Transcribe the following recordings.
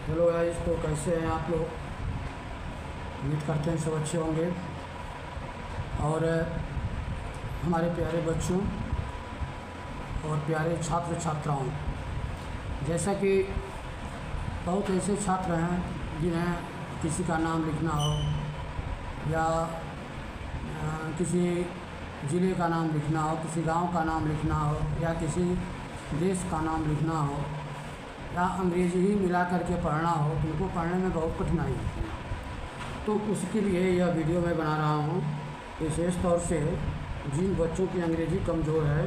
Hello guys, तो कैसे हैं आप लोग। उम्मीद करते हैं सब अच्छे होंगे। और हमारे प्यारे बच्चों और प्यारे छात्र छात्राओं, जैसा कि बहुत ऐसे छात्र हैं जिन्हें किसी का नाम लिखना हो या किसी ज़िले का नाम लिखना हो, किसी गांव का नाम लिखना हो या किसी देश का नाम लिखना हो या अंग्रेज़ी ही मिला करके पढ़ना हो, तो उनको पढ़ने में बहुत कठिनाई होती है। तो उसके लिए यह वीडियो मैं बना रहा हूँ विशेष तौर से जिन बच्चों की अंग्रेज़ी कमज़ोर है,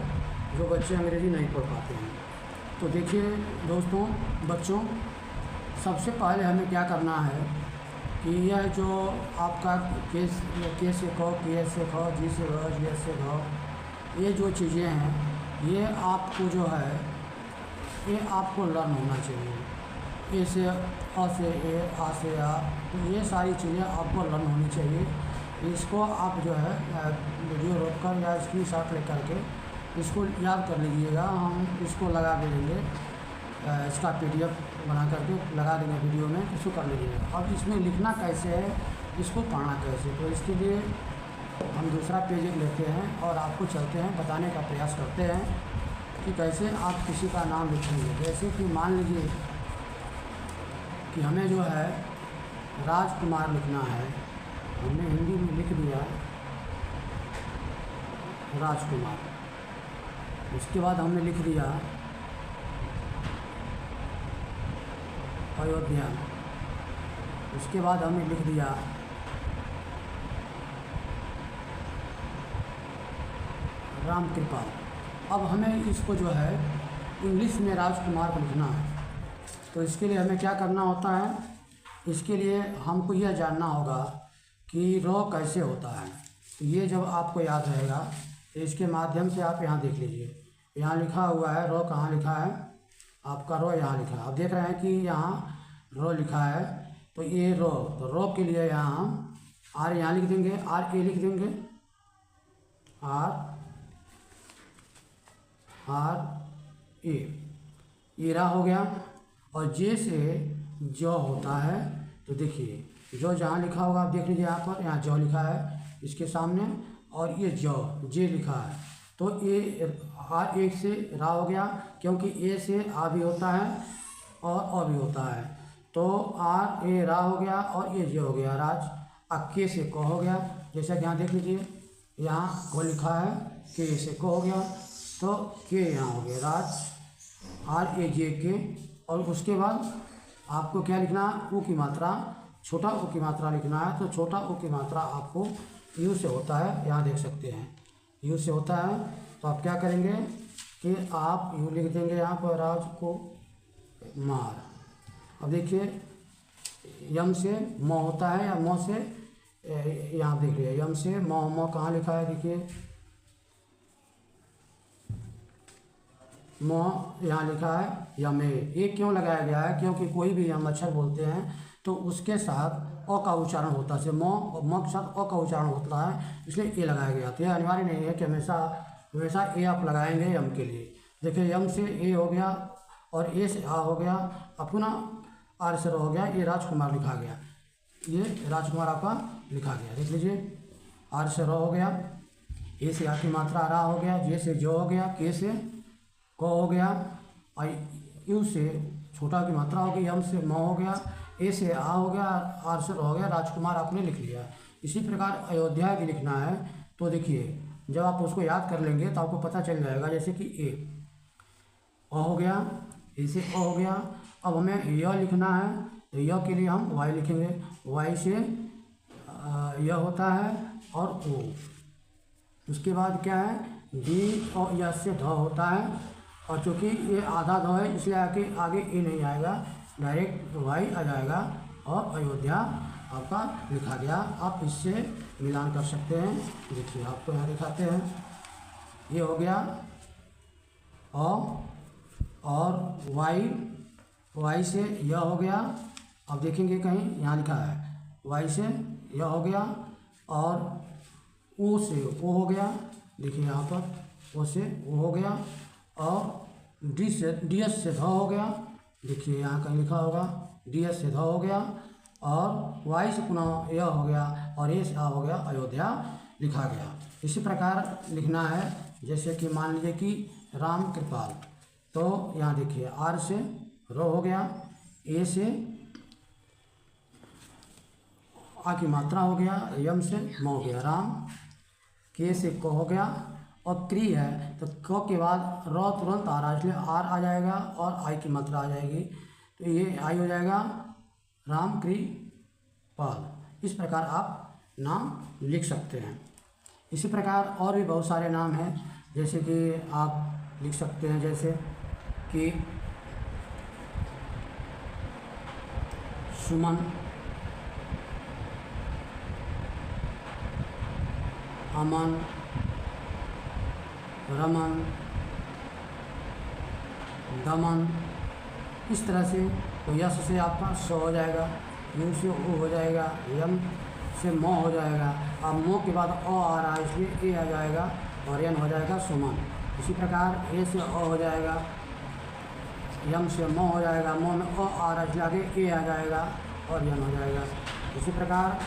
जो बच्चे अंग्रेज़ी नहीं पढ़ पाते हैं। तो देखिए दोस्तों, बच्चों, सबसे पहले हमें क्या करना है कि यह जो आपका के से क, के से ख, जी से घ, जी से घ, ये जो चीज़ें हैं, ये आपको जो है ये आपको लर्न होना चाहिए। ए से अ से ए, आ से आ, तो ये सारी चीज़ें आपको लर्न होनी चाहिए। इसको आप जो है वीडियो रोक कर या स्क्रीनशॉट ले करके इसको याद कर लीजिएगा। हम इसको लगा देंगे, इसका PDF बना करके लगा देंगे वीडियो में, इसको कर लीजिएगा। अब इसमें लिखना कैसे है, इसको पढ़ना कैसे, तो इसके लिए हम दूसरा पेज लेते हैं और आपको चलते हैं, बताने का प्रयास करते हैं कि कैसे आप किसी का नाम लिखेंगे। जैसे कि मान लीजिए कि हमें जो है राजकुमार लिखना है, हमने हिंदी में लिख दिया राजकुमार। उसके बाद हमने लिख दिया अयोध्या। उसके बाद हमने लिख दिया राम कृपाल। अब हमें इसको जो है इंग्लिश में राजकुमार को लिखना है, तो इसके लिए हमें क्या करना होता है, इसके लिए हमको यह जानना होगा कि रॉ कैसे होता है। तो ये जब आपको याद रहेगा तो इसके माध्यम से आप यहाँ देख लीजिए, यहाँ लिखा हुआ है रॉ, कहाँ लिखा है आपका रॉ, यहाँ लिखा है। आप देख रहे हैं कि यहाँ रॉ लिखा है, तो ये रॉ, तो रॉ के लिए यहाँ हम आर यहाँ लिख देंगे, RA लिख देंगे, RA, ये रा हो गया। और जे से जौ होता है, तो देखिए जो जहाँ लिखा होगा आप देख लीजिए, यहाँ पर यहाँ जौ लिखा है इसके सामने, और ये जौ जे लिखा है, तो ये R1 से रा हो गया, क्योंकि ए से आ भी होता है और अ भी होता है, तो RA रा हो गया और ये जे हो गया राज। के से क हो गया, जैसा कि यहाँ देख लीजिए, यहाँ को लिखा है, के से क हो गया, तो के यहाँ हो गया राज, RAJK। और उसके बाद आपको क्या लिखना है, ऊ की मात्रा, छोटा ऊ की मात्रा लिखना है। तो छोटा ऊ की मात्रा आपको यू से होता है, यहाँ देख सकते हैं यू से होता है। तो आप क्या करेंगे कि आप यू लिख देंगे यहाँ पर राज को मार। अब देखिए यम से म होता है या म से, यहाँ देख लिया यम से म कहाँ लिखा है, देखिए म यहाँ लिखा है यमे। ये क्यों लगाया गया है, क्योंकि कोई भी हम अक्षर बोलते हैं तो उसके साथ अ का उच्चारण होता है, म और म के साथ अ का उच्चारण होता है, इसलिए ए लगाया गया। तो यह अनिवार्य नहीं है कि हमेशा हमेशा ए आप लगाएंगे यम के लिए। देखिए यम से ए हो गया और ए से आ हो गया, पुनः आर से रो हो गया, ये राजकुमार लिखा गया, ये राजकुमार आपका लिखा गया। देख लीजिए आर से रो हो गया, ए से आ की मात्रा रा हो गया, जे से जो हो गया, के से क हो गया, और यू से छोटा की मात्रा हो गई, यम से म हो गया, ए से आ हो गया, आर से हो गया, राजकुमार आपने लिख लिया। इसी प्रकार अयोध्या भी लिखना है। तो देखिए जब आप उसको याद कर लेंगे तो आपको पता चल जाएगा, जैसे कि ए अ हो गया, ए से अ हो गया। अब हमें य लिखना है, तो य के लिए हम वाई लिखेंगे, वाई से य होता है और ओ। उसके बाद क्या है, डी और यस से ध होता है, और चूँकि ये आधा ध है इसलिए आगे ए नहीं आएगा, डायरेक्ट वाई आ जाएगा और अयोध्या आपका लिखा गया। आप इससे मिलान कर सकते हैं। देखिए आपको यहाँ दिखाते हैं, ये हो गया और वाई से यह हो गया। अब देखेंगे कहीं यहाँ लिखा है वाई से यह हो गया, और ओ से ओ हो गया, देखिए यहाँ पर ओ से ओ हो गया, और डी एस से ध हो गया, देखिए यहाँ कहीं लिखा होगा डी से ध हो गया और वाई से पुनः य हो गया और ए से आ हो गया, अयोध्या लिखा गया। इसी प्रकार लिखना है, जैसे कि मान लीजिए कि राम कृपाल, तो यहाँ देखिए आर से रो हो गया, ए से आ की मात्रा हो गया, यम से म हो गया राम, के से क हो गया और क्री है तो क के बाद र तुरंत आ रहा है, इसलिए आर आ जाएगा और आई की मात्रा आ जाएगी, तो ये आई हो जाएगा राम क्री पाल। इस प्रकार आप नाम लिख सकते हैं। इसी प्रकार और भी बहुत सारे नाम हैं, जैसे कि आप लिख सकते हैं, जैसे कि सुमन, अमन, रमन, दमन। इस तरह से तो यश से आपका स हो जाएगा, यू से ओ हो जाएगा, यम से म हो जाएगा। अब म के बाद अ आ रहा है इसलिए ए आ जाएगा और एन हो जाएगा सुमन। इसी प्रकार ए से अ हो जाएगा, यम से म हो जाएगा, म में अ आ रहा है इसलिए आगे ए आ जाएगा और एन हो जाएगा। इसी प्रकार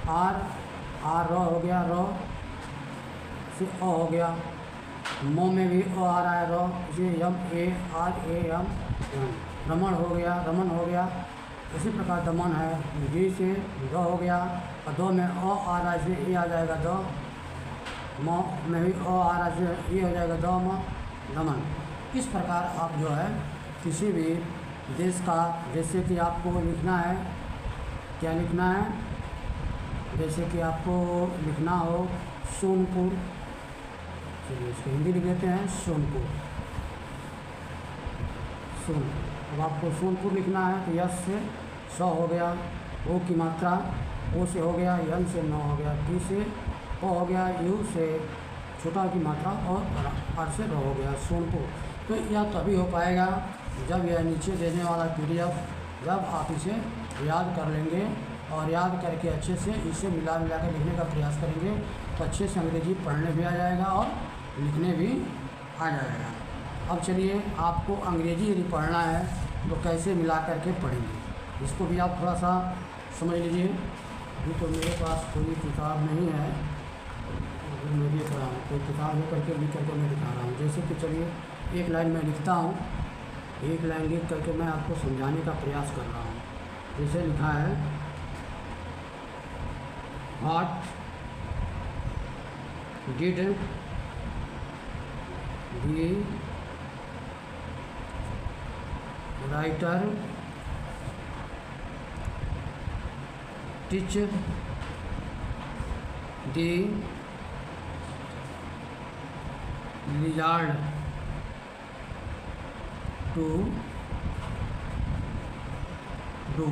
आर र हो गया, र से अ हो गया, म में भी अ आ रहा है, र इसे यम A R A M N. रमण हो गया, रमन हो गया। इसी प्रकार दमन है, डी से द हो गया और दो में अ आ रहा है इसलिए ए आ जाएगा द, म में भी अ आ रहा है इसलिए ए हो जाएगा द म, दमन। इस प्रकार आप जो है किसी भी देश का, जैसे कि आपको लिखना है, क्या लिखना है, जैसे कि आपको लिखना हो सोनपुर, चलिए इसको हिंदी लिख देते हैं सोनपुर, सोनपुर। अब आपको सोनपुर लिखना है तो यस से स हो गया, ओ की मात्रा ओ से हो गया, यन से न हो गया, टी से ओ हो गया, यू से छोटा की मात्रा और आर से र हो गया, सोनपुर। तो यह तभी हो पाएगा जब यह नीचे देने वाला PDF जब आप इसे याद कर लेंगे और याद करके अच्छे से इसे मिला के लिखने का प्रयास करेंगे तो अच्छे से अंग्रेजी पढ़ने भी आ जाएगा और लिखने भी आ जाएगा। अब चलिए आपको अंग्रेजी यदि पढ़ना है तो कैसे मिला करके पढ़ेंगे, इसको भी आप थोड़ा सा समझ लीजिए। अभी तो मेरे पास कोई किताब नहीं है, मैं लिख रहा हूँ, कोई किताब ले करके लिख करके मैं दिखा रहा हूँ। जैसे कि चलिए एक लाइन मैं लिखता हूँ, एक लाइन लिख करके मैं आपको समझाने का प्रयास कर रहा हूँ। जैसे लिखा है, what did the writer teach the lizard to do.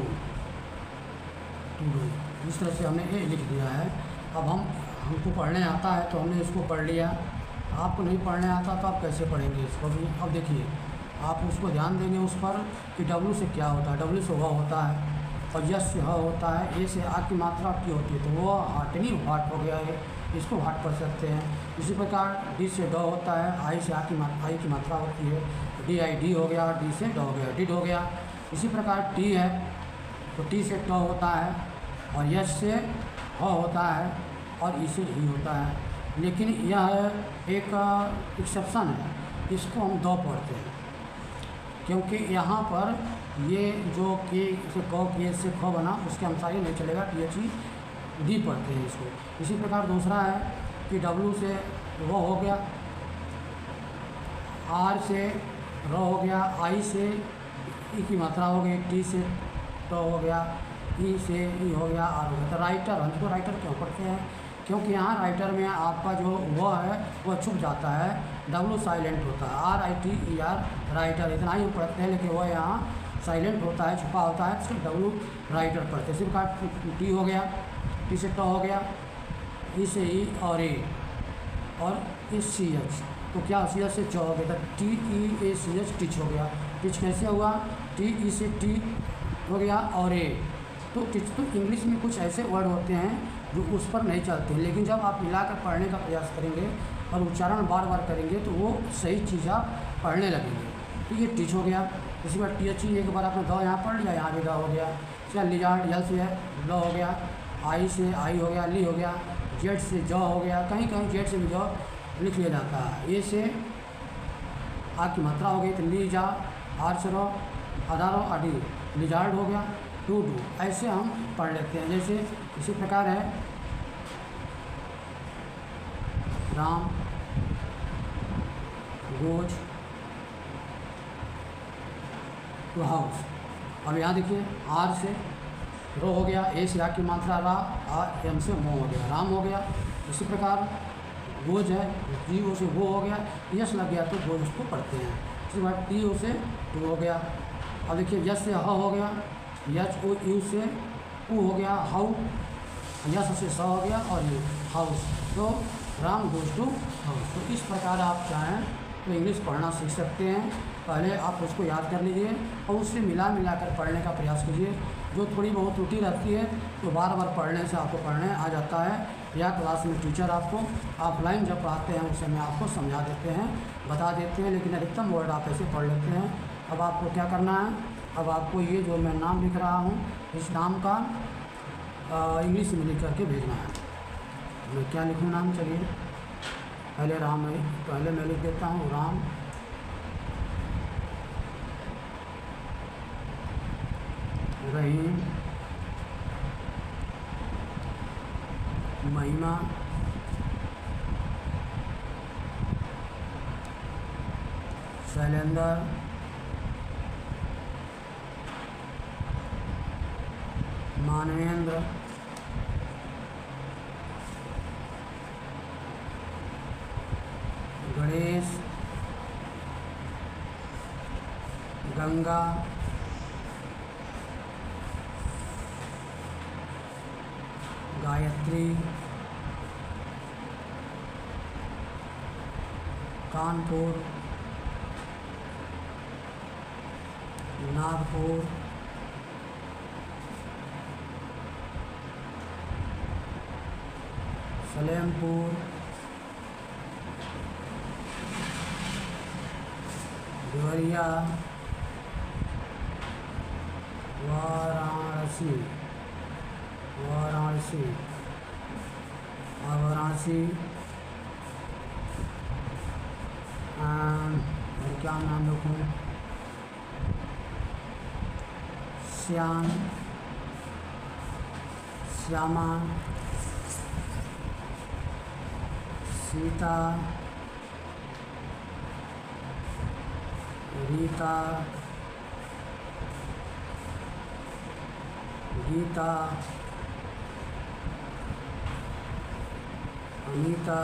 इस तरह से हमने ए लिख दिया है। अब हमको पढ़ने आता है तो हमने इसको पढ़ लिया, आपको नहीं पढ़ने आता तो आप कैसे पढ़ेंगे इसको भी। अब देखिए आप उसको ध्यान देंगे उस पर कि डब्लू से क्या होता है, डब्लू से वह होता है और यस से ह होता है, ए से आ की मात्रा की होती है तो वो हाटनी वाट हो गया है, इसको वाट पढ़ सकते हैं। इसी प्रकार डी से ड होता है, आई से आई की मात्रा होती है, डी आई डी हो गया, डी से ड हो गया, डिड हो गया। इसी प्रकार टी है तो टी से ट होता है और यस से ह होता है और ई से ही होता है। लेकिन यह एक एक्सेप्शन है, इसको हम द पढ़ते हैं क्योंकि यहाँ पर ये जो के से क के से ख बना उसके अनुसार ही नहीं चलेगा, THE डी पढ़ते हैं इसको। इसी प्रकार दूसरा है कि डब्लू से वो हो गया, आर से र हो गया, आई से ई की मात्रा हो गई, टी से ट हो गया, ई से ई हो गया, आर हो गया। तो राइटर, हम इसको राइटर क्यों पढ़ते हैं, क्योंकि यहाँ राइटर में आपका जो वह है वह छुप जाता है, डब्लू साइलेंट होता है, RITER राइटर, इतना ही पढ़ते हैं, लेकिन वह यहाँ साइलेंट होता है, छुपा होता है, तो डब्लू राइटर पढ़ते हैं। इसी प्रकार टी हो गया, टी से ट हो गया, ई से ई और ए और इस CH, तो क्या CH से च हो गया, TEACH टिच हो गया। टिच कैसे हुआ, TE से टी हो गया और ए, तो टिच। तो इंग्लिश में कुछ ऐसे वर्ड होते हैं जो उस पर नहीं चलते, लेकिन जब आप मिलाकर पढ़ने का प्रयास करेंगे और उच्चारण बार बार करेंगे तो वो सही चीज़ आप पढ़ने लगेंगे। तो ये टिच हो गया। इसी बार THE एक बार आपने द यहाँ पढ़ लिया, यहाँ भी द हो गया। इसका लिजार्ड यल से ल हो गया, आई से आई हो गया, ली हो गया, जेड से ज हो गया, कहीं कहीं जेड से भी ज लिख लिया जाता है। ए से आ की मात्रा हो गई तो ली जा, आर से रो, अदारो अडी, लिजार्ड हो गया, टू डू, ऐसे हम पढ़ लेते हैं। जैसे इसी प्रकार है राम गोज टू हाउस। अब यहाँ देखिए आर से रो हो गया, ए से आ की मात्रा रा, आ एम से मो हो गया, राम हो गया। इसी प्रकार गोज है, जी ओ से वो हो गया, यश लग गया तो गोज उसको पढ़ते हैं। इसके बाद टी ओ से टू हो गया। अब देखिए यश से ह हो गया, यच ओ यू से ऊ हो गया, हाउ, यश से स हो गया और यू हाउस, तो राम गोज टू हाउस। तो इस प्रकार आप चाहें तो इंग्लिश पढ़ना सीख सकते हैं। पहले आप उसको याद कर लीजिए और उससे मिला कर पढ़ने का प्रयास कीजिए। जो थोड़ी बहुत त्रुटि रहती है तो बार बार पढ़ने से आपको पढ़ने आ जाता है, या क्लास में टीचर आपको ऑफलाइन जब पढ़ाते हैं उस समय आपको समझा देते हैं, बता देते हैं, लेकिन अधिकतम वर्ड आप ऐसे पढ़ लेते हैं। अब आपको क्या करना है, अब आपको ये जो मैं नाम लिख रहा हूँ इस नाम का इंग्लिश में लिख करके भेजना है। मैं क्या लिखूँ नाम, चलिए पहले राम है, पहले मैं लिख देता हूँ राम रहीम महिमा शैलेंद्र मानवेंद्र गणेश गंगा गायत्री कानपुर नागपुर सलेमपुर देवरिया वाराणसी वाराणसी वाराणसी और क्या नाम लिखूँ, श्याम श्यामा सीता रीता गीता अनीता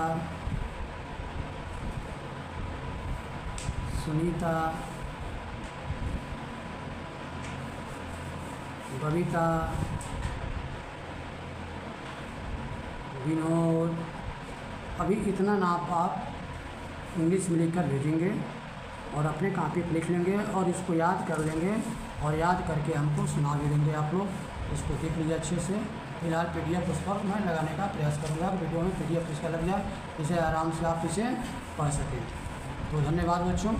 सुनीता बबीता विनोद। अभी इतना नाम आप इंग्लिश में लिखकर भेजेंगे और अपने कापी पर लिख लेंगे और इसको याद कर लेंगे और याद करके हमको सुना भी देंगे। आप लोग इसको देख लीजिए अच्छे से। फिलहाल PDF उस पर मैं लगाने का प्रयास करूँगा, वीडियो में PDF इसका लग जाए, इसे आराम से आप इसे पढ़ सकें। तो धन्यवाद बच्चों।